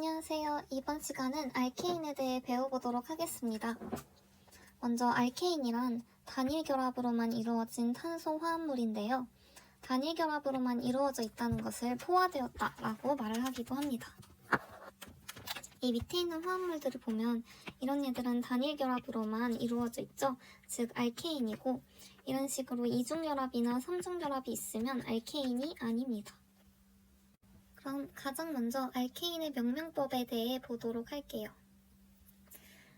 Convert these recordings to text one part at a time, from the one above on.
안녕하세요. 이번 시간은 알케인에 대해 배워보도록 하겠습니다. 먼저 알케인이란 단일 결합으로만 이루어진 탄소 화합물인데요. 단일 결합으로만 이루어져 있다는 것을 포화되었다 라고 말을 하기도 합니다. 이 밑에 있는 화합물들을 보면 이런 얘들은 단일 결합으로만 이루어져 있죠. 즉 알케인이고, 이런 식으로 이중결합이나 삼중결합이 있으면 알케인이 아닙니다. 그럼 가장 먼저 알케인의 명명법에 대해 보도록 할게요.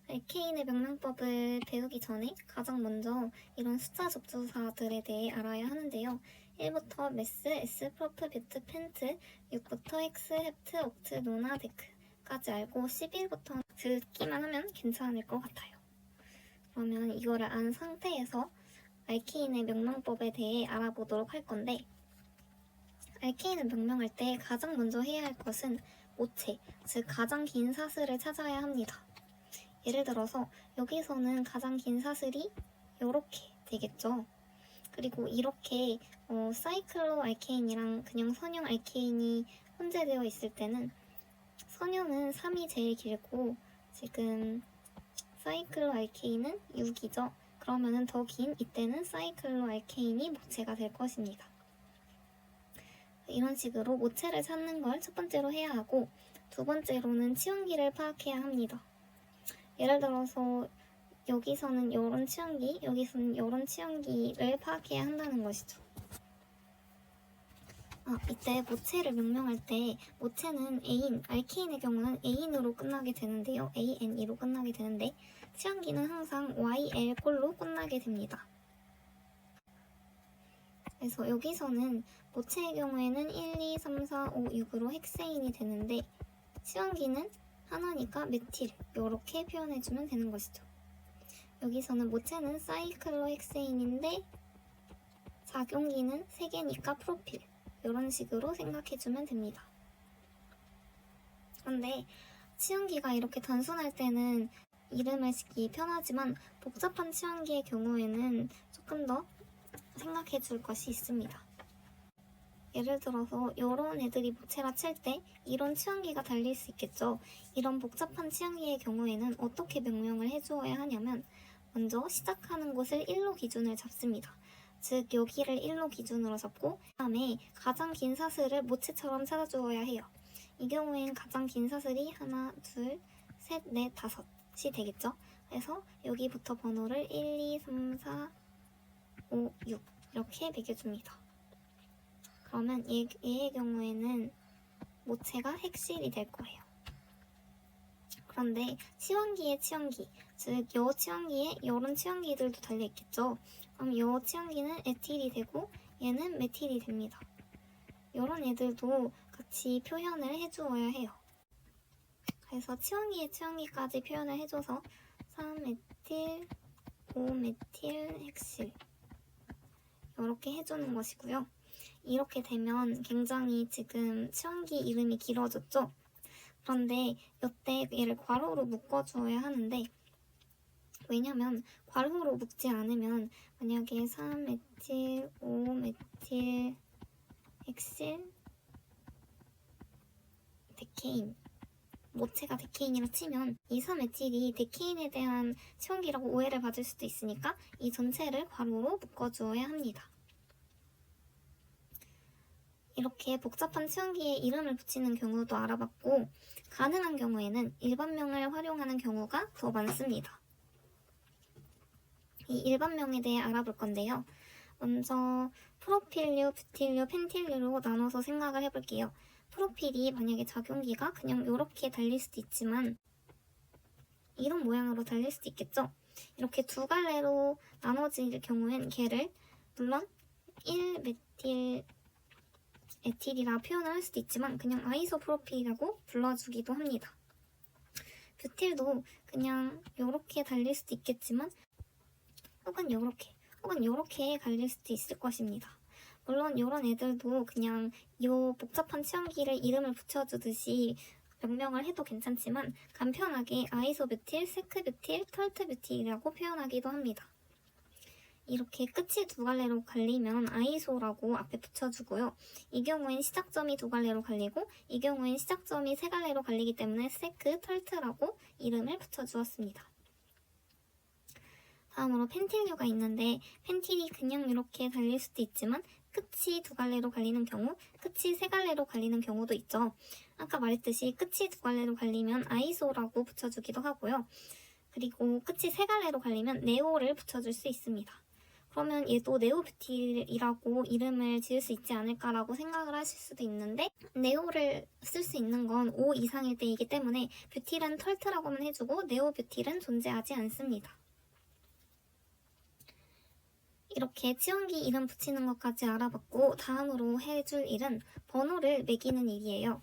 알케인의 명명법을 배우기 전에 가장 먼저 이런 숫자 접두사들에 대해 알아야 하는데요. 1부터 메스, S, 프로프, 뷰트, 펜트, 6부터 헥스, 헵트, 옥트, 노나, 데크까지 알고 11부터 듣기만 하면 괜찮을 것 같아요. 그러면 이거를 안 상태에서 알케인의 명명법에 대해 알아보도록 할 건데, 알케인을 명명할 때 가장 먼저 해야 할 것은 모체, 즉 가장 긴 사슬을 찾아야 합니다. 예를 들어서 여기서는 가장 긴 사슬이 이렇게 되겠죠. 그리고 이렇게 사이클로 알케인이랑 그냥 선형 알케인이 혼재되어 있을 때는 선형은 3이 제일 길고 지금 사이클로 알케인은 6이죠. 그러면은 더 긴 이때는 사이클로 알케인이 모체가 될 것입니다. 이런 식으로 모체를 찾는 걸 첫 번째로 해야 하고, 두 번째로는 치원기를 파악해야 합니다. 예를 들어서 여기서는 이런 치원기, 여기서는 이런 치원기를 파악해야 한다는 것이죠. 이때 모체를 명명할 때 모체는 애인, 알케인의 경우는 애인으로 끝나게 되는데요. ANE로 끝나게 되는데 치원기는 항상 YL꼴로 끝나게 됩니다. 그래서 여기서는 모체의 경우에는 1, 2, 3, 4, 5, 6으로 헥세인이 되는데 치원기는 하나니까 메틸 이렇게 표현해주면 되는 것이죠. 여기서는 모체는 사이클로 헥세인인데 작용기는 3개니까 프로필 이런 식으로 생각해주면 됩니다. 그런데 치원기가 이렇게 단순할 때는 이름을 짓기 편하지만 복잡한 치원기의 경우에는 조금 더 생각해 줄 것이 있습니다. 예를 들어서 이런 애들이 모체라 칠 때 이런 치원기가 달릴 수 있겠죠. 이런 복잡한 치원기의 경우에는 어떻게 명명을 해주어야 하냐면, 먼저 시작하는 곳을 1로 기준을 잡습니다. 즉 여기를 1로 기준으로 잡고 그 다음에 가장 긴 사슬을 모체처럼 찾아주어야 해요. 이 경우엔 가장 긴 사슬이 하나, 둘, 셋, 넷, 다섯이 되겠죠. 그래서 여기부터 번호를 1, 2, 3, 4, 5, 6 이렇게 매겨줍니다. 그러면 얘의 경우에는 모체가 헥실이 될 거예요. 그런데 치원기의 치원기, 즉 요 치원기에 이런 치원기들도 달려있겠죠. 그럼 요 치원기는 에틸이 되고 얘는 메틸이 됩니다. 이런 애들도 같이 표현을 해주어야 해요. 그래서 치원기의 치원기까지 표현을 해줘서 3에틸, 5메틸, 헥실 이렇게 해주는 것이고요. 이렇게 되면 굉장히 지금 치원기 이름이 길어졌죠? 그런데 이때 얘를 괄호로 묶어주어야 하는데, 왜냐면 괄호로 묶지 않으면 만약에 3메틸, 5메틸, 헥실, 데케인, 모체가 데케인이라 치면 이 3메틸이 데케인에 대한 치원기라고 오해를 받을 수도 있으니까 이 전체를 괄호로 묶어주어야 합니다. 이렇게 복잡한 치원기에 이름을 붙이는 경우도 알아봤고, 가능한 경우에는 일반명을 활용하는 경우가 더 많습니다. 이 일반명에 대해 알아볼 건데요. 먼저 프로필류, 뷰틸류, 펜틸류로 나눠서 생각을 해볼게요. 프로필이 만약에 작용기가 그냥 이렇게 달릴 수도 있지만 이런 모양으로 달릴 수도 있겠죠. 이렇게 두 갈래로 나눠질 경우엔 걔를 물론 1메틸 에틸이라 표현을 할 수도 있지만 그냥 아이소프로필이라고 불러주기도 합니다. 뷰틸도 그냥 이렇게 달릴 수도 있겠지만 혹은 요렇게 달릴 수도 있을 것입니다. 물론 이런 애들도 그냥 이 복잡한 치원기를 이름을 붙여주듯이 명명을 해도 괜찮지만 간편하게 아이소뷰틸, 세크뷰틸, 털트뷰틸이라고 표현하기도 합니다. 이렇게 끝이 두 갈래로 갈리면 아이소라고 앞에 붙여주고요. 이 경우엔 시작점이 두 갈래로 갈리고 이 경우엔 시작점이 세 갈래로 갈리기 때문에 세크 털트라고 이름을 붙여주었습니다. 다음으로 펜틸류가 있는데 펜틸이 그냥 이렇게 달릴 수도 있지만 끝이 두 갈래로 갈리는 경우, 끝이 세 갈래로 갈리는 경우도 있죠. 아까 말했듯이 끝이 두 갈래로 갈리면 아이소라고 붙여주기도 하고요. 그리고 끝이 세 갈래로 갈리면 네오를 붙여줄 수 있습니다. 그러면 얘도 네오뷰틸이라고 이름을 지을 수 있지 않을까라고 생각을 하실 수도 있는데 네오를 쓸 수 있는 건 5 이상일 때이기 때문에 뷰틸은 털트라고만 해주고 네오뷰틸은 존재하지 않습니다. 이렇게 치원기 이름 붙이는 것까지 알아봤고 다음으로 해줄 일은 번호를 매기는 일이에요.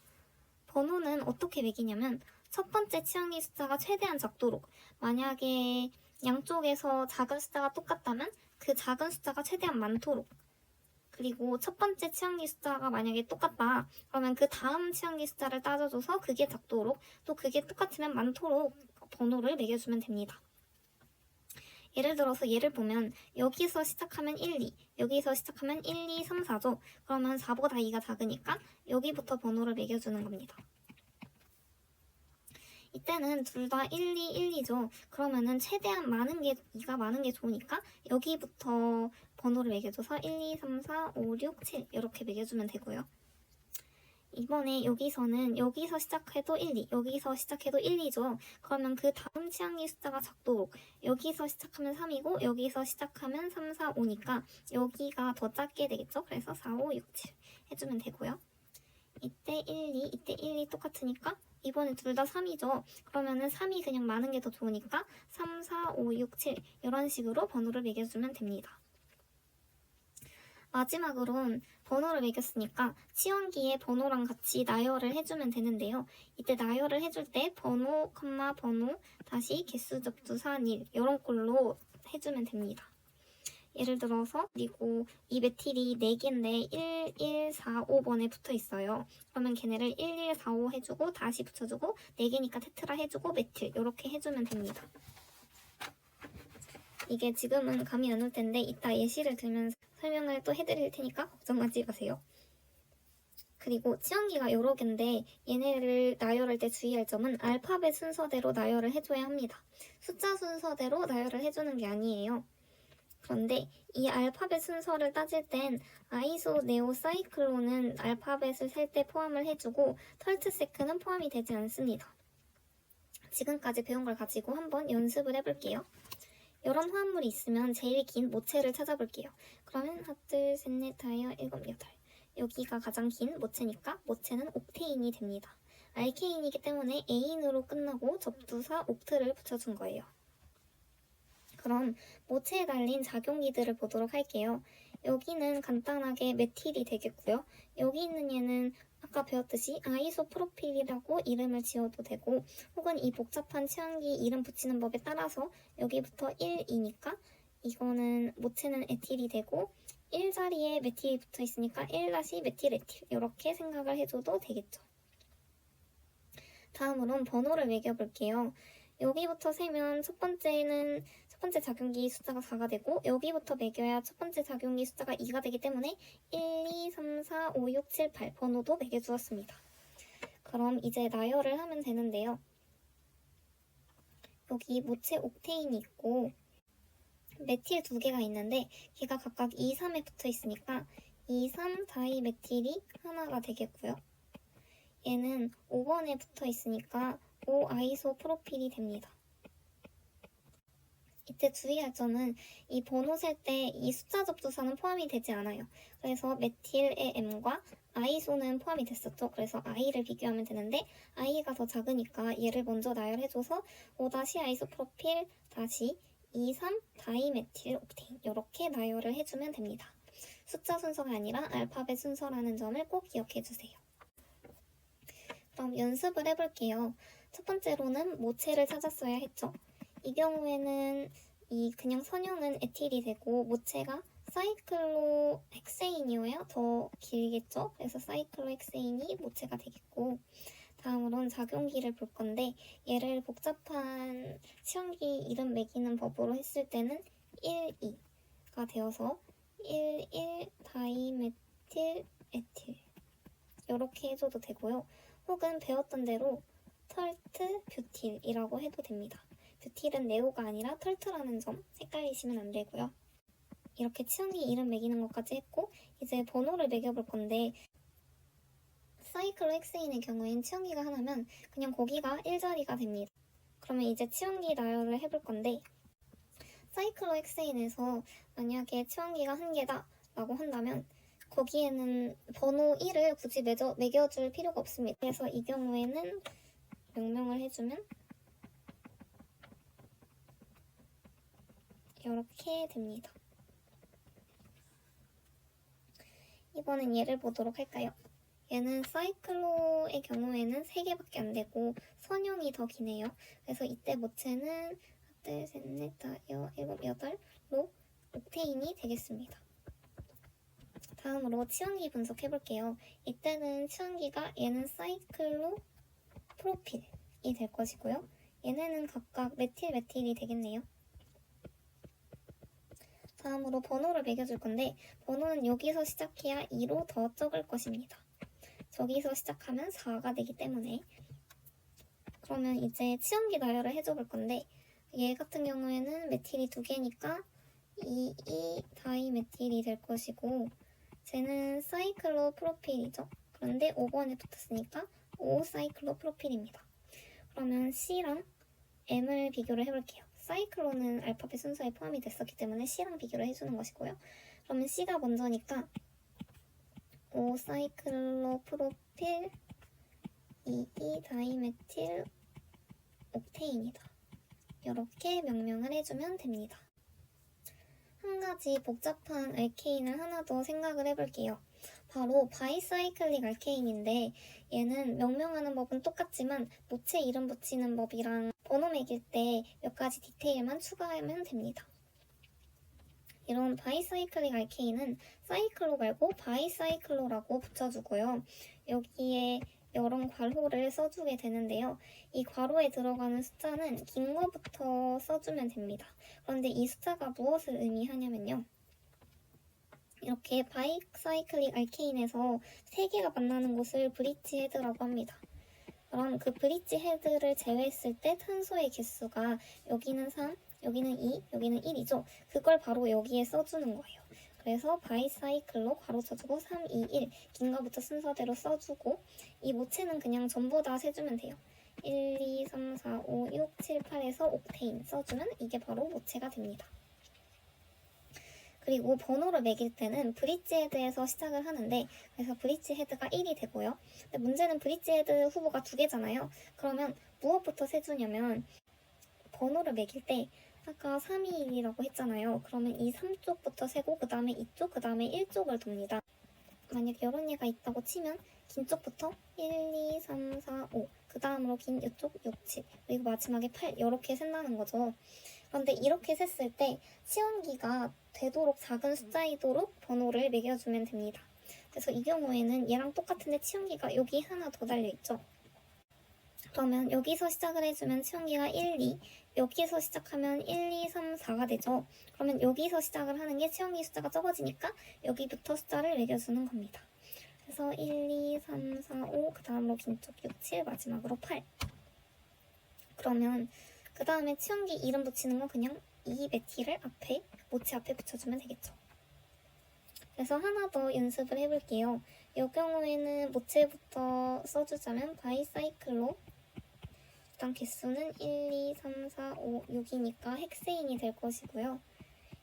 번호는 어떻게 매기냐면 첫 번째 치원기 숫자가 최대한 작도록, 만약에 양쪽에서 작은 숫자가 똑같다면 그 작은 숫자가 최대한 많도록, 그리고 첫 번째 치원기 숫자가 만약에 똑같다 그러면 그 다음 치원기 숫자를 따져줘서 그게 작도록, 또 그게 똑같으면 많도록 번호를 매겨주면 됩니다. 예를 들어서 얘를 보면 여기서 시작하면 1, 2, 여기서 시작하면 1, 2, 3, 4죠. 그러면 4보다 2가 작으니까 여기부터 번호를 매겨주는 겁니다. 이때는 둘 다 1, 2, 1, 2죠. 그러면은 최대한 많은 게 2가 많은 게 좋으니까 여기부터 번호를 매겨줘서 1, 2, 3, 4, 5, 6, 7 이렇게 매겨주면 되고요. 이번에 여기서 시작해도 1, 2, 여기서 시작해도 1, 2죠. 그러면 그 다음 치앙기 숫자가 작도록 여기서 시작하면 3이고 여기서 시작하면 3, 4, 5니까 여기가 더 작게 되겠죠. 그래서 4, 5, 6, 7 해주면 되고요. 이때 1, 2, 이때 1, 2 똑같으니까 이번에 둘 다 3이죠. 그러면은 3이 그냥 많은 게 더 좋으니까 3, 4, 5, 6, 7 이런 식으로 번호를 매겨주면 됩니다. 마지막으로는 번호를 매겼으니까 치원기에 번호랑 같이 나열을 해주면 되는데요. 이때 나열을 해줄 때 번호, 번호, 다시 개수 접두사 일 이런 꼴로 해주면 됩니다. 예를 들어서 그리고 이 메틸이 4개인데 1, 1, 4, 5번에 붙어 있어요. 그러면 걔네를 1, 1, 4, 5 해주고 다시 붙여주고 4개니까 테트라 해주고 메틸 이렇게 해주면 됩니다. 이게 지금은 감이 안 올 텐데 이따 예시를 들면서 설명을 또 해드릴 테니까 걱정하지 마세요. 그리고 치원기가 여러 개인데 얘네를 나열할 때 주의할 점은 알파벳 순서대로 나열을 해줘야 합니다. 숫자 순서대로 나열을 해주는 게 아니에요. 그런데 이 알파벳 순서를 따질 땐 아이소, 네오, 사이클론은 알파벳을 셀 때 포함을 해주고 털트세크는 포함이 되지 않습니다. 지금까지 배운 걸 가지고 한번 연습을 해볼게요. 이런 화합물이 있으면 제일 긴 모체를 찾아볼게요. 그러면 하나, 둘, 셋, 넷, 다섯, 일곱, 여덟. 여기가 가장 긴 모체니까 모체는 옥테인이 됩니다. 알케인이기 때문에 에인으로 끝나고 접두사 옥트를 붙여준 거예요. 그럼 모체에 달린 작용기들을 보도록 할게요. 여기는 간단하게 메틸이 되겠고요. 여기 있는 얘는 아까 배웠듯이 아이소프로필이라고 이름을 지어도 되고 혹은 이 복잡한 치환기 이름 붙이는 법에 따라서 여기부터 1이니까 이거는 모체는 에틸이 되고 1자리에 메틸이 붙어 있으니까 1-메틸 에틸 이렇게 생각을 해줘도 되겠죠. 다음으로는 번호를 매겨볼게요. 여기부터 세면 첫 번째 작용기 숫자가 4가 되고 여기부터 매겨야 첫 번째 작용기 숫자가 2가 되기 때문에 1, 2, 3, 4, 5, 6, 7, 8 번호도 매겨주었습니다. 그럼 이제 나열을 하면 되는데요. 여기 모체 옥테인이 있고 메틸 2개가 있는데 걔가 각각 2, 3에 붙어 있으니까 2, 3, 다이메틸이 하나가 되겠고요. 얘는 5번에 붙어 있으니까 5아이소프로필이 됩니다. 이때 주의할 점은 이 번호 셀 때 이 숫자 접두사는 포함이 되지 않아요. 그래서 메틸의 M과 아이소는 포함이 됐었죠. 그래서 I를 비교하면 되는데 I가 더 작으니까 얘를 먼저 나열해줘서 5-아이소프로필 다시 2, 3 다이메틸 옥테인 이렇게 나열을 해주면 됩니다. 숫자 순서가 아니라 알파벳 순서라는 점을 꼭 기억해주세요. 그럼 연습을 해볼게요. 첫 번째로는 모체를 찾았어야 했죠. 이 경우에는 이 그냥 선형은 에틸이 되고 모체가 사이클로헥세인이어야 더 길겠죠. 그래서 사이클로헥세인이 모체가 되겠고 다음으로는 작용기를 볼 건데 얘를 복잡한 치원기 이름 매기는 법으로 했을 때는 1, 2 되어서 11다이메틸 에틸 이렇게 해줘도 되고요. 혹은 배웠던 대로 털트 뷰틸이라고 해도 됩니다. 뷰틸은 네오가 아니라 털트라는 점 헷갈리시면 안 되고요. 이렇게 치원기 이름 매기는 것까지 했고 이제 번호를 매겨볼 건데 사이클로헥세인의 경우엔 치원기가 하나면 그냥 거기가 1자리가 됩니다. 그러면 이제 치원기 나열을 해볼 건데 사이클로헥세인에서 만약에 치원기가 한 개다 라고 한다면 거기에는 번호 1을 굳이 매겨줄 필요가 없습니다. 그래서 이 경우에는 명명을 해주면 이렇게 됩니다. 이번엔 얘를 보도록 할까요? 얘는 사이클로의 경우에는 3개밖에 안 되고 선형이 더 기네요. 그래서 이때 모체는 둘, 셋, 넷, 다, 일곱, 여덟로 옥테인이 되겠습니다. 다음으로 치원기 분석해볼게요. 이때는 치원기가 얘는 사이클로 프로필이 될 것이고요. 얘네는 각각 메틸이 되겠네요. 다음으로 번호를 매겨줄 건데 번호는 여기서 시작해야 2로 더 적을 것입니다. 저기서 시작하면 4가 되기 때문에 그러면 이제 치원기 나열을 해줘 볼 건데 얘 같은 경우에는 메틸이 2개니까 2다이메틸이 될 것이고 쟤는 사이클로 프로필이죠. 그런데 5번에 붙었으니까 5사이클로 프로필입니다. 그러면 C랑 M을 비교를 해볼게요. 사이클로는 알파벳 순서에 포함이 됐었기 때문에 C랑 비교를 해주는 것이고요. 그러면 C가 먼저니까 5사이클로 프로필 2다이메틸 옥테인이다. 이렇게 명명을 해주면 됩니다. 한 가지 복잡한 알케인을 하나 더 생각을 해볼게요. 바로 바이사이클릭 알케인인데 얘는 명명하는 법은 똑같지만 모체 이름 붙이는 법이랑 번호 매길 때 몇 가지 디테일만 추가하면 됩니다. 이런 바이사이클릭 알케인은 사이클로 말고 바이사이클로라고 붙여주고요. 여기에 여러 괄호를 써주게 되는데요. 이 괄호에 들어가는 숫자는 긴 거부터 써주면 됩니다. 그런데 이 숫자가 무엇을 의미하냐면요. 이렇게 바이사이클릭 알케인에서 3개가 만나는 곳을 브릿지 헤드라고 합니다. 그럼 그 브릿지 헤드를 제외했을 때 탄소의 개수가 여기는 3, 여기는 2, 여기는 1이죠. 그걸 바로 여기에 써주는 거예요. 그래서 바이사이클로 괄호쳐주고 3, 2, 1 긴 거부터 순서대로 써주고 이 모체는 그냥 전부 다 세주면 돼요. 1, 2, 3, 4, 5, 6, 7, 8에서 옥테인 써주면 이게 바로 모체가 됩니다. 그리고 번호를 매길 때는 브릿지 헤드에서 시작을 하는데 그래서 브릿지 헤드가 1이 되고요. 근데 문제는 브릿지 헤드 후보가 2개잖아요. 그러면 무엇부터 세주냐면 번호를 매길 때 아까 3, 2, 1이라고 했잖아요. 그러면 이 3쪽부터 세고 그 다음에 2쪽, 그 다음에 1쪽을 돕니다. 만약에 이런 얘가 있다고 치면 긴 쪽부터 1, 2, 3, 4, 5 그 다음으로 긴 이쪽 6, 7 그리고 마지막에 8 이렇게 센다는 거죠. 그런데 이렇게 셌을 때 치원기가 되도록 작은 숫자이도록 번호를 매겨주면 됩니다. 그래서 이 경우에는 얘랑 똑같은데 치원기가 여기 하나 더 달려있죠. 그러면 여기서 시작을 해주면 치원기가 1, 2 여기서 시작하면 1, 2, 3, 4가 되죠. 그러면 여기서 시작을 하는 게 치원기 숫자가 적어지니까 여기부터 숫자를 매겨주는 겁니다. 그래서 1, 2, 3, 4, 5 그 다음으로 긴쪽 6, 7 마지막으로 8 그러면 그 다음에 치원기 이름 붙이는 건 그냥 이 메틸을 앞에 모체 앞에 붙여주면 되겠죠. 그래서 하나 더 연습을 해볼게요. 이 경우에는 모체부터 써주자면 바이사이클로 일단 개수는 1, 2, 3, 4, 5, 6이니까 헥세인이 될 것이고요.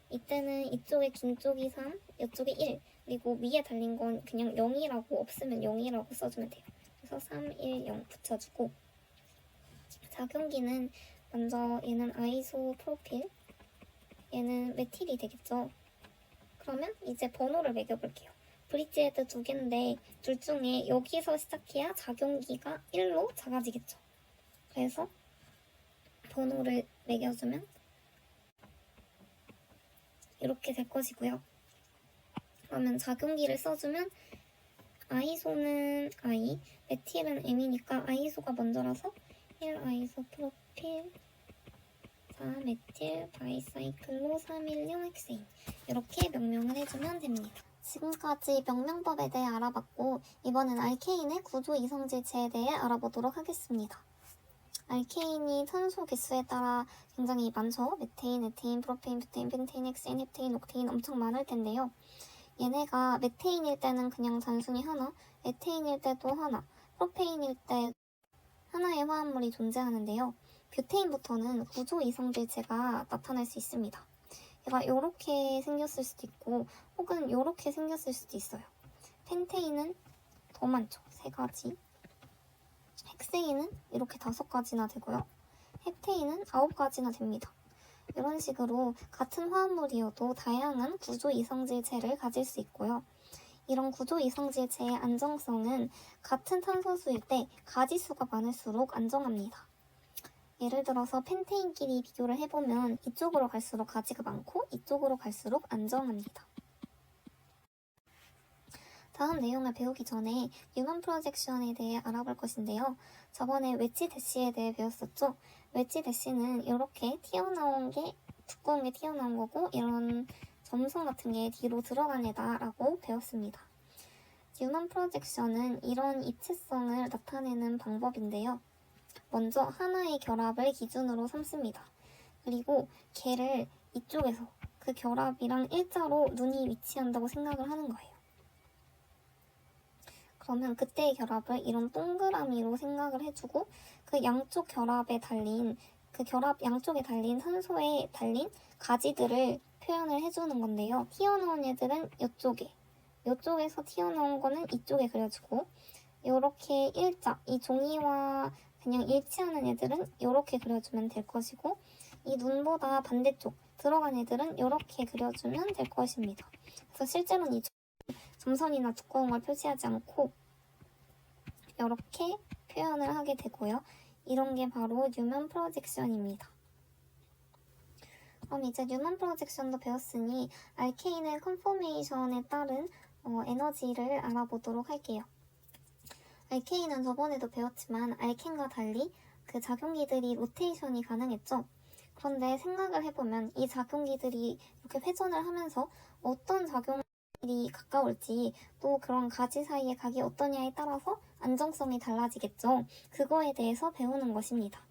이때는 이쪽에 긴 쪽이 3, 이쪽에 1 그리고 위에 달린 건 그냥 0이라고 없으면 0이라고 써주면 돼요. 그래서 3, 1, 0 붙여주고 작용기는 먼저 얘는 아이소 프로필 얘는 메틸이 되겠죠. 그러면 이제 번호를 매겨볼게요. 브릿지 헤드 2개인데 둘 중에 여기서 시작해야 작용기가 1로 작아지겠죠. 그래서 번호를 매겨주면 이렇게 될 것이고요. 그러면 작용기를 써주면 아이소는 I, 메틸은 M이니까 아이소가 먼저라서 1 아이소 프로필 메틸 바이사이클로사밀륨 헥세인 이렇게 명명을 해주면 됩니다. 지금까지 명명법에 대해 알아봤고 이번엔 알케인의 구조 이성질체에 대해 알아보도록 하겠습니다. 알케인이 탄소 개수에 따라 굉장히 많죠. 메테인, 에테인, 프로페인, 뷰테인, 펜테인, 헥세인, 헵테인, 옥테인 엄청 많을 텐데요. 얘네가 메테인일 때는 그냥 단순히 하나, 에테인일 때도 하나, 프로페인일 때 하나의 화합물이 존재하는데요. 뷰테인부터는 구조 이성질체가 나타날 수 있습니다. 얘가 이렇게 생겼을 수도 있고 혹은 이렇게 생겼을 수도 있어요. 펜테인은 더 많죠. 3가지. 헥세인은 이렇게 5가지나 되고요. 헵테인은 9가지나 됩니다. 이런 식으로 같은 화합물이어도 다양한 구조 이성질체를 가질 수 있고요. 이런 구조 이성질체의 안정성은 같은 탄소수일 때 가지수가 많을수록 안정합니다. 예를 들어서 펜테인끼리 비교를 해보면 이쪽으로 갈수록 가지가 많고 이쪽으로 갈수록 안정합니다. 다음 내용을 배우기 전에 뉴먼 프로젝션에 대해 알아볼 것인데요. 저번에 웨지 대시에 대해 배웠었죠. 웨지 대시는 이렇게 튀어나온 게 두꺼운 게 튀어나온 거고 이런 점선 같은 게 뒤로 들어간 애다라고 배웠습니다. 뉴먼 프로젝션은 이런 입체성을 나타내는 방법인데요. 먼저 하나의 결합을 기준으로 삼습니다. 그리고 걔를 이쪽에서 그 결합이랑 일자로 눈이 위치한다고 생각을 하는 거예요. 그러면 그때의 결합을 이런 동그라미로 생각을 해주고 그 양쪽 결합에 달린 그 결합 양쪽에 달린 산소에 달린 가지들을 표현을 해주는 건데요. 튀어나온 애들은 이쪽에, 이쪽에서 튀어나온 거는 이쪽에 그려주고 이렇게 일자, 이 종이와 그냥 일치하는 애들은 이렇게 그려주면 될 것이고 이 눈보다 반대쪽 들어간 애들은 이렇게 그려주면 될 것입니다. 그래서 실제로는 이 점선이나 두꺼운 걸 표시하지 않고 이렇게 표현을 하게 되고요. 이런 게 바로 뉴먼 프로젝션입니다. 그럼 이제 뉴먼 프로젝션도 배웠으니 알케인의 컨포메이션에 따른 에너지를 알아보도록 할게요. 알케인은 저번에도 배웠지만 알켄과 달리 그 작용기들이 로테이션이 가능했죠. 그런데 생각을 해보면 이 작용기들이 이렇게 회전을 하면서 어떤 작용이 가까울지 또 그런 가지 사이의 각이 어떠냐에 따라서 안정성이 달라지겠죠. 그거에 대해서 배우는 것입니다.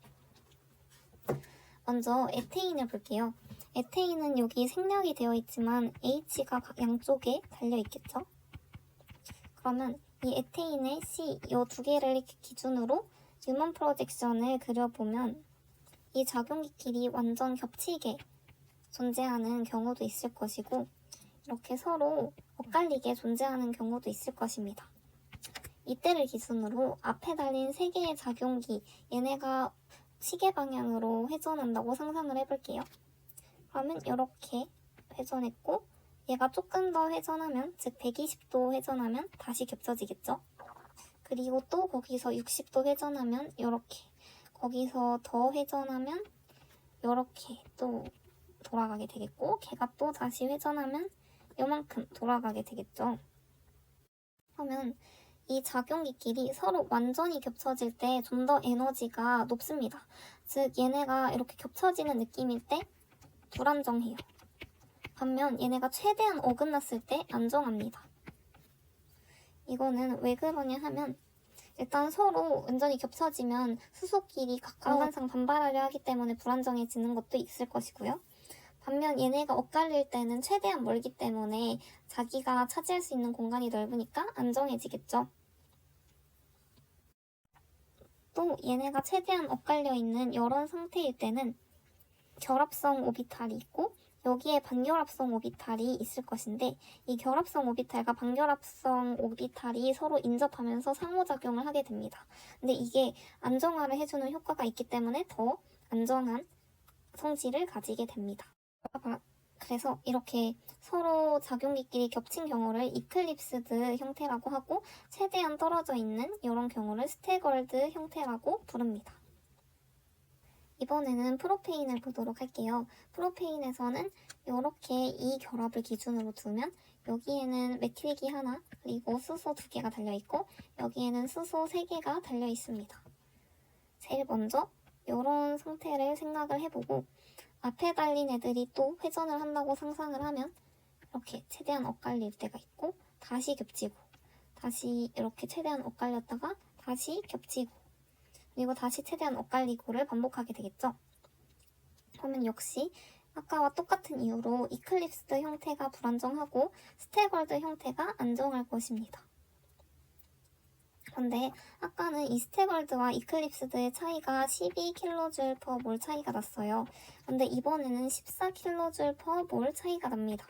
먼저 에테인을 볼게요. 에테인은 여기 생략이 되어 있지만 H가 양쪽에 달려있겠죠. 그러면 이 에테인의 C, 이 2개를 기준으로 뉴먼 프로젝션을 그려보면 이 작용기끼리 완전 겹치게 존재하는 경우도 있을 것이고 이렇게 서로 엇갈리게 존재하는 경우도 있을 것입니다. 이때를 기준으로 앞에 달린 3개의 작용기, 얘네가 시계 방향으로 회전한다고 상상을 해볼게요. 그러면 이렇게 회전했고 얘가 조금 더 회전하면, 즉 120도 회전하면 다시 겹쳐지겠죠. 그리고 또 거기서 60도 회전하면 이렇게, 거기서 더 회전하면 이렇게 또 돌아가게 되겠고 걔가 또 다시 회전하면 이만큼 돌아가게 되겠죠. 그러면 이 작용기끼리 서로 완전히 겹쳐질 때 좀 더 에너지가 높습니다. 즉 얘네가 이렇게 겹쳐지는 느낌일 때 불안정해요. 반면 얘네가 최대한 어긋났을 때 안정합니다. 이거는 왜 그러냐 하면 일단 서로 완전히 겹쳐지면 수소끼리 강간상 반발하려 하기 때문에 불안정해지는 것도 있을 것이고요. 반면 얘네가 엇갈릴 때는 최대한 멀기 때문에 자기가 차지할 수 있는 공간이 넓으니까 안정해지겠죠. 또 얘네가 최대한 엇갈려 있는 이런 상태일 때는 결합성 오비탈이 있고 여기에 반결합성 오비탈이 있을 것인데 이 결합성 오비탈과 반결합성 오비탈이 서로 인접하면서 상호작용을 하게 됩니다. 근데 이게 안정화를 해주는 효과가 있기 때문에 더 안정한 성질을 가지게 됩니다. 그래서 이렇게 서로 작용기끼리 겹친 경우를 이클립스드 형태라고 하고 최대한 떨어져 있는 이런 경우를 스태걸드 형태라고 부릅니다. 이번에는 프로페인을 보도록 할게요. 프로페인에서는 이렇게 이 결합을 기준으로 두면 여기에는 메틸기 하나 그리고 수소 2개가 달려있고 여기에는 수소 3개가 달려있습니다. 제일 먼저 이런 상태를 생각을 해보고 앞에 달린 애들이 또 회전을 한다고 상상을 하면 이렇게 최대한 엇갈릴 때가 있고 다시 겹치고 다시 이렇게 최대한 엇갈렸다가 다시 겹치고 그리고 다시 최대한 엇갈리고를 반복하게 되겠죠. 그러면 역시 아까와 똑같은 이유로 이클립스드 형태가 불안정하고 스태걸드 형태가 안정할 것입니다. 그런데 아까는 이 스태걸드와 이클립스드의 차이가 12kJ/mol 차이가 났어요. 근데 이번에는 14kJ/mol 차이가 납니다.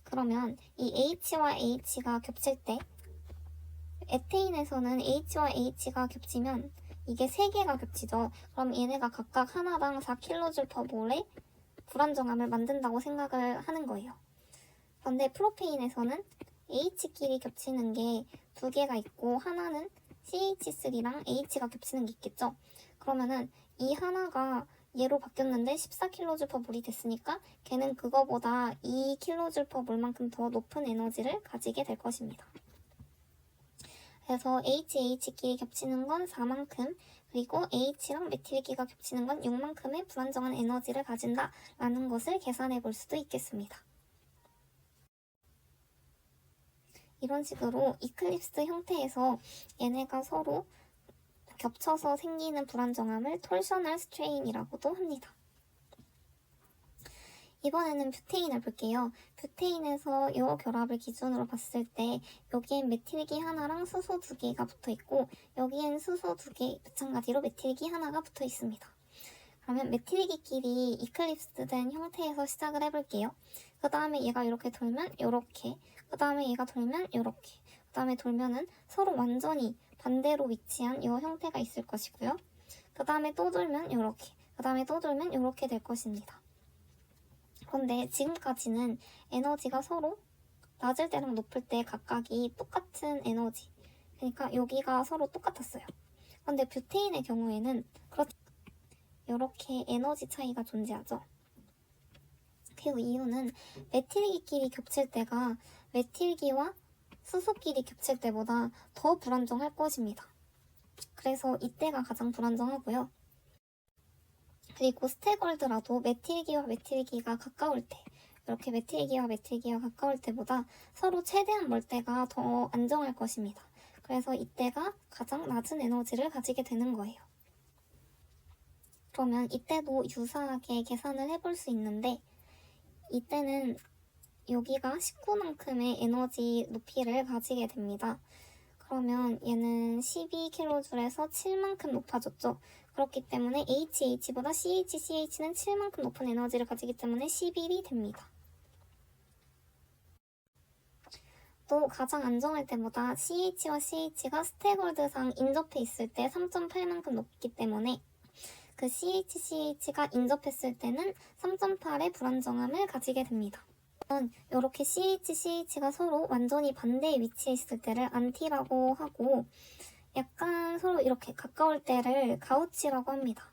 그러면 이 H와 H가 겹칠 때 에테인에서는 H와 H가 겹치면 이게 3개가 겹치죠. 그럼 얘네가 각각 하나당 4kJ/mol의 불안정함을 만든다고 생각을 하는 거예요. 그런데 프로페인에서는 H끼리 겹치는 게 2개가 있고 하나는 CH3랑 H가 겹치는 게 있겠죠. 그러면은 이 하나가 얘로 바뀌었는데 14kJ/mol이 됐으니까 걔는 그거보다 2kJ/mol만큼 더 높은 에너지를 가지게 될 것입니다. 그래서 HH끼리 겹치는 건 4만큼, 그리고 H랑 메틸기가 겹치는 건 6만큼의 불안정한 에너지를 가진다라는 것을 계산해 볼 수도 있겠습니다. 이런 식으로 이클립스 형태에서 얘네가 서로 겹쳐서 생기는 불안정함을 톨셔널 스트레인이라고도 합니다. 이번에는 뷰테인을 볼게요. 뷰테인에서 이 결합을 기준으로 봤을 때 여기엔 메틸기 하나랑 수소 2개가 붙어 있고 여기엔 수소 2개, 마찬가지로 메틸기 하나가 붙어 있습니다. 그러면 메틸기끼리 이클립스 된 형태에서 시작을 해볼게요. 그 다음에 얘가 이렇게 돌면 이렇게, 그 다음에 얘가 돌면 이렇게, 그 다음에 돌면은 서로 완전히 반대로 위치한 이 형태가 있을 것이고요. 그 다음에 또 돌면 이렇게, 그 다음에 또 돌면 이렇게 될 것입니다. 그런데 지금까지는 에너지가 서로 낮을 때랑 높을 때 각각이 똑같은 에너지, 그러니까 여기가 서로 똑같았어요. 그런데 뷰테인의 경우에는 이렇게 에너지 차이가 존재하죠. 그 이유는 메틸기끼리 겹칠 때가 메틸기와 수소끼리 겹칠 때보다 더 불안정할 것입니다. 그래서 이때가 가장 불안정하고요. 그리고 스태걸드라도 메틸기와 메틸기가 가까울 때, 이렇게 메틸기와 메틸기가 가까울 때보다 서로 최대한 멀 때가 더 안정할 것입니다. 그래서 이때가 가장 낮은 에너지를 가지게 되는 거예요. 그러면 이때도 유사하게 계산을 해볼 수 있는데 이때는 여기가 19만큼의 에너지 높이를 가지게 됩니다. 그러면 얘는 12kJ에서 7만큼 높아졌죠. 그렇기 때문에 HH보다 CHCH는 7만큼 높은 에너지를 가지기 때문에 11이 됩니다. 또 가장 안정할 때보다 CH와 CH가 스태걸드상 인접해 있을 때 3.8만큼 높기 때문에 그 CHCH가 인접했을 때는 3.8의 불안정함을 가지게 됩니다. 이렇게 CHCH가 서로 완전히 반대의 위치에 있을 때를 안티라고 하고 약간 서로 이렇게 가까울 때를 가우치라고 합니다.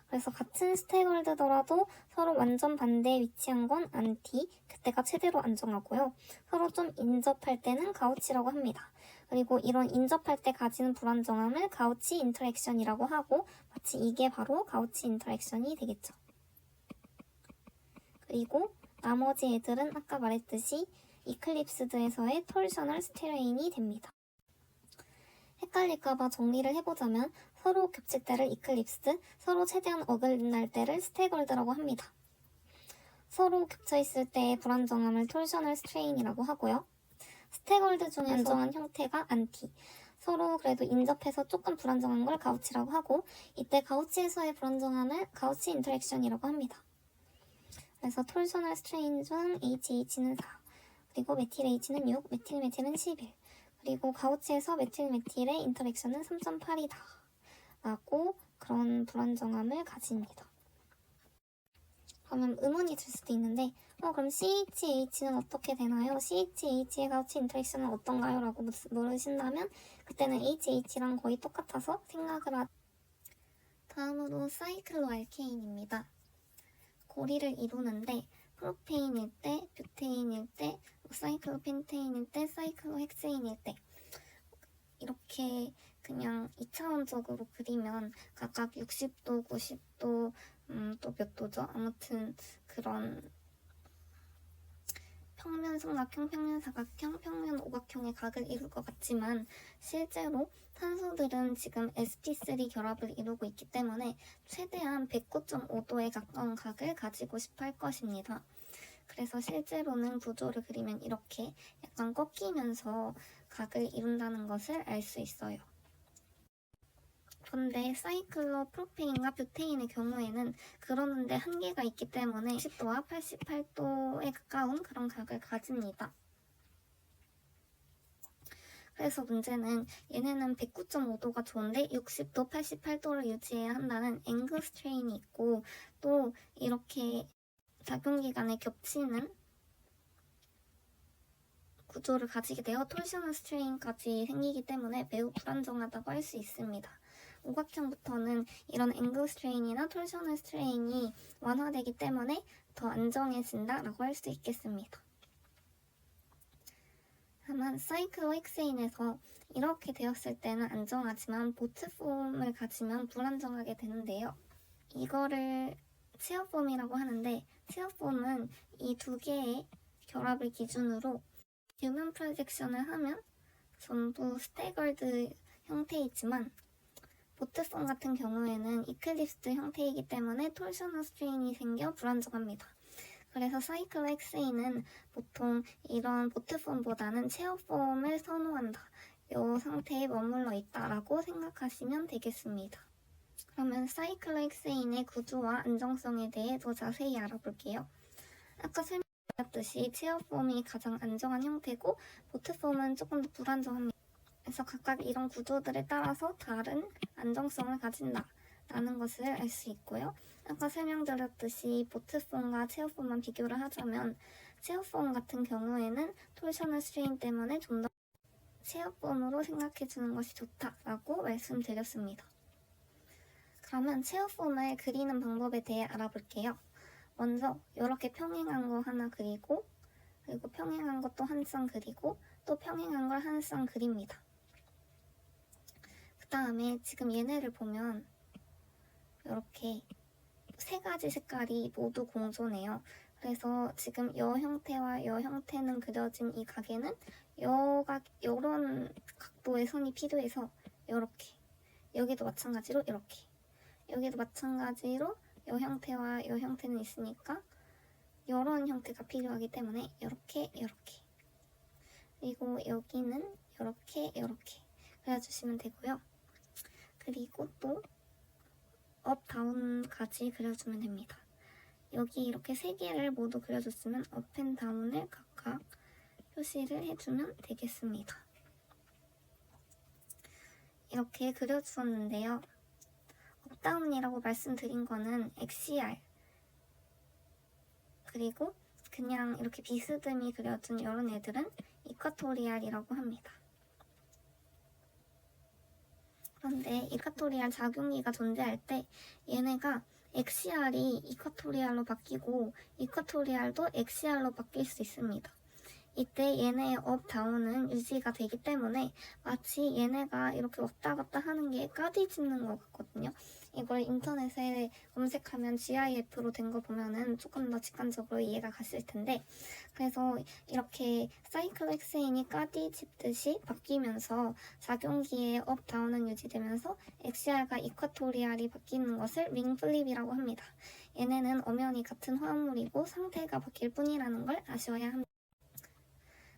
그래서 같은 스태걸드더라도 서로 완전 반대에 위치한 건 안티, 그때가 최대로 안정하고요. 서로 좀 인접할 때는 가우치라고 합니다. 그리고 이런 인접할 때 가지는 불안정함을 가우치 인터랙션이라고 하고 마치 이게 바로 가우치 인터랙션이 되겠죠. 그리고 나머지 애들은 아까 말했듯이 이클립스드에서의 톨셔널 스트레인이 됩니다. 헷갈릴까봐 정리를 해보자면 서로 겹칠 때를 이클립스드, 서로 최대한 어긋날 때를 스태걸드라고 합니다. 서로 겹쳐있을 때의 불안정함을 톨셔널 스트레인이라고 하고요. 스태걸드 중에 안정한 형태가 안티, 서로 그래도 인접해서 조금 불안정한 걸 가우치라고 하고 이때 가우치에서의 불안정함을 가우치 인터랙션이라고 합니다. 그래서 톨셔널 스트레인 중 HH는 4, 그리고 메틸 H는 6, 메틸 메틸은 11, 그리고 가우치에서 메틸 메틸의 인터랙션은 3.8이다 라고 그런 불안정함을 가집니다. 그러면 의문이 들 수도 있는데 그럼 CHH는 어떻게 되나요? CHH의 가우치 인터랙션은 어떤가요? 라고 물으신다면 그때는 HH랑 거의 똑같아서 생각을 다음으로 사이클로알케인입니다. 고리를 이루는데 프로페인일 때, 뷰테인일 때, 사이클로펜테인일 때, 사이클로헥세인일 때 이렇게 그냥 2차원적으로 그리면 각각 60도, 90도, 또 몇 도죠? 아무튼 그런 평면 삼각형, 평면 사각형, 평면 오각형의 각을 이룰 것 같지만 실제로 탄소들은 지금 sp3 결합을 이루고 있기 때문에 최대한 109.5도에 가까운 각을 가지고 싶어 할 것입니다. 그래서 실제로는 구조를 그리면 이렇게 약간 꺾이면서 각을 이룬다는 것을 알 수 있어요. 그런데 사이클로 프로페인과 뷰테인의 경우에는 그러는데 한계가 있기 때문에 10도와 88도에 가까운 그런 각을 가집니다. 그래서 문제는 얘네는 109.5도가 좋은데 60도, 88도를 유지해야 한다는 앵글 스트레인이 있고 또 이렇게 작용기간에 겹치는 구조를 가지게 되어 톨셔널 스트레인까지 생기기 때문에 매우 불안정하다고 할 수 있습니다. 오각형부터는 이런 앵글 스트레인이나 톨셔널 스트레인이 완화되기 때문에 더 안정해진다라고 할 수 있겠습니다. 다만 사이클로 헥세인에서 이렇게 되었을 때는 안정하지만 보트폼을 가지면 불안정하게 되는데요. 이거를 체어폼이라고 하는데 체어폼은 이 두 개의 결합을 기준으로 휴먼 프로젝션을 하면 전부 스태거드 형태이지만 보트폼 같은 경우에는 이클립스드 형태이기 때문에 톨셔널 스트레인이 생겨 불안정합니다. 그래서 사이클 헥세인은 보통 이런 보트폼보다는 체어폼을 선호한다. 이 상태에 머물러 있다라고 생각하시면 되겠습니다. 그러면 사이클 헥세인의 구조와 안정성에 대해 더 자세히 알아볼게요. 아까 설명드렸듯이 체어폼이 가장 안정한 형태고 보트폼은 조금 더 불안정합니다. 그래서 각각 이런 구조들에 따라서 다른 안정성을 가진다 라는 것을 알 수 있고요. 아까 설명드렸듯이 보트폼과 체어폼만 비교를 하자면 체어폼 같은 경우에는 톨셔널 스트레인 때문에 좀 더 체어폼으로 생각해주는 것이 좋다라고 말씀드렸습니다. 그러면 체어폼을 그리는 방법에 대해 알아볼게요. 먼저 이렇게 평행한 거 하나 그리고 그리고 평행한 것도 한 쌍 그리고 또 평행한 걸 한 쌍 그립니다. 그 다음에 지금 얘네를 보면 이렇게 세 가지 색깔이 모두 공존해요. 그래서 지금 여 형태와 여 형태는 그려진 이 각에는 이런 각도의 선이 필요해서 이렇게 여기도 마찬가지로 이렇게 여기도 마찬가지로 여 형태와 여 형태는 있으니까 이런 형태가 필요하기 때문에 이렇게 그리고 여기는 이렇게 그려주시면 되고요. 그리고 또 업, 다운까지 그려주면 됩니다. 여기 이렇게 세 개를 모두 그려줬으면 업 앤 다운을 각각 표시를 해주면 되겠습니다. 이렇게 그려주었는데요. 업, 다운이라고 말씀드린 거는 XCR 그리고 그냥 이렇게 비스듬히 그려준 이런 애들은 이쿼토리알이라고 합니다. 그런데 이쿼토리알 작용기가 존재할 때 얘네가 XCR이 이쿼토리알로 바뀌고 이쿼토리알도 XCR로 바뀔 수 있습니다. 이때 얘네의 업, 다운은 유지가 되기 때문에 마치 얘네가 이렇게 왔다 갔다 하는 게 까디짓는 것 같거든요. 이걸 인터넷에 검색하면 GIF로 된 거 보면은 조금 더 직관적으로 이해가 갔을 텐데 그래서 이렇게 사이클 헥세인이 까디짓듯이 바뀌면서 작용기의 업, 다운은 유지되면서 XCR과 이쿼토리알이 바뀌는 것을 링 플립이라고 합니다. 얘네는 엄연히 같은 화합물이고 상태가 바뀔 뿐이라는 걸 아셔야 합니다.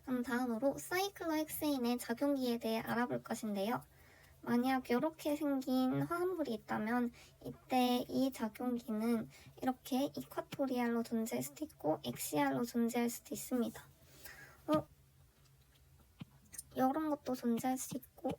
그럼 다음으로 사이클로 헥세인의 작용기에 대해 알아볼 것인데요. 만약 이렇게 생긴 화합물이 있다면 이때 이 작용기는 이렇게 이쿼토리알로 존재할 수도 있고 XCR로 존재할 수도 있습니다. 이런 것도 존재할 수 있고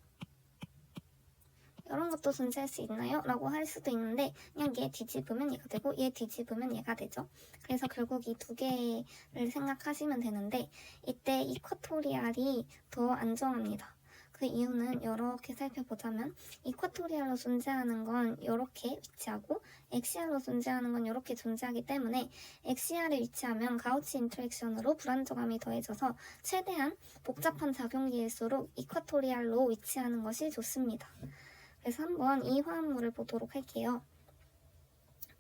이런 것도 존재할 수 있나요? 라고 할 수도 있는데 그냥 얘 뒤집으면 얘가 되고 얘 뒤집으면 얘가 되죠. 그래서 결국 이 두 개를 생각하시면 되는데 이때 이쿼토리알이 더 안정합니다. 그 이유는 이렇게 살펴보자면 이쿼토리알로 존재하는 건 이렇게 위치하고 XCR로 존재하는 건 이렇게 존재하기 때문에 XCR에 위치하면 가우치 인터랙션으로 불안정함이 더해져서 최대한 복잡한 작용기일수록 이쿼토리알로 위치하는 것이 좋습니다. 그래서 한번 이 화합물을 보도록 할게요.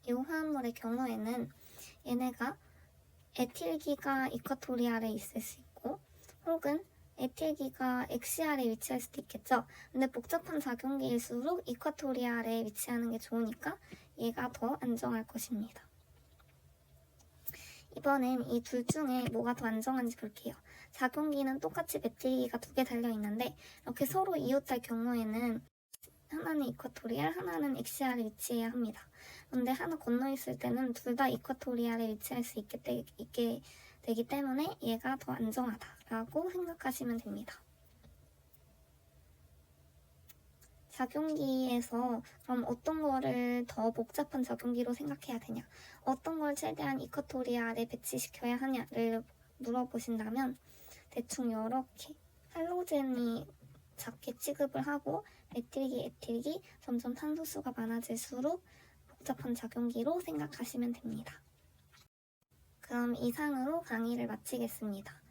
이 화합물의 경우에는 얘네가 에틸기가 이쿼토리알에 있을 수 있고 혹은 에틸기가 엑시알에 위치할 수도 있겠죠. 근데 복잡한 작용기일수록 이쿼토리알에 위치하는 게 좋으니까 얘가 더 안정할 것입니다. 이번엔 이 둘 중에 뭐가 더 안정한지 볼게요. 작용기는 똑같이 메틸기가 2개 달려있는데 이렇게 서로 이웃할 경우에는 하나는 이쿼토리알, 하나는 엑시알에 위치해야 합니다. 근데 하나 건너 있을 때는 둘 다 이쿼토리알에 위치할 수 있게 되기 때문에 얘가 더 안정하다라고 생각하시면 됩니다. 작용기에서 그럼 어떤 거를 더 복잡한 작용기로 생각해야 되냐, 어떤 걸 최대한 이쿼토리알에 배치시켜야 하냐를 물어보신다면 대충 이렇게 할로젠이 작게 취급을 하고 메틸기, 에틸기 점점 탄소수가 많아질수록 복잡한 작용기로 생각하시면 됩니다. 그럼 이상으로 강의를 마치겠습니다.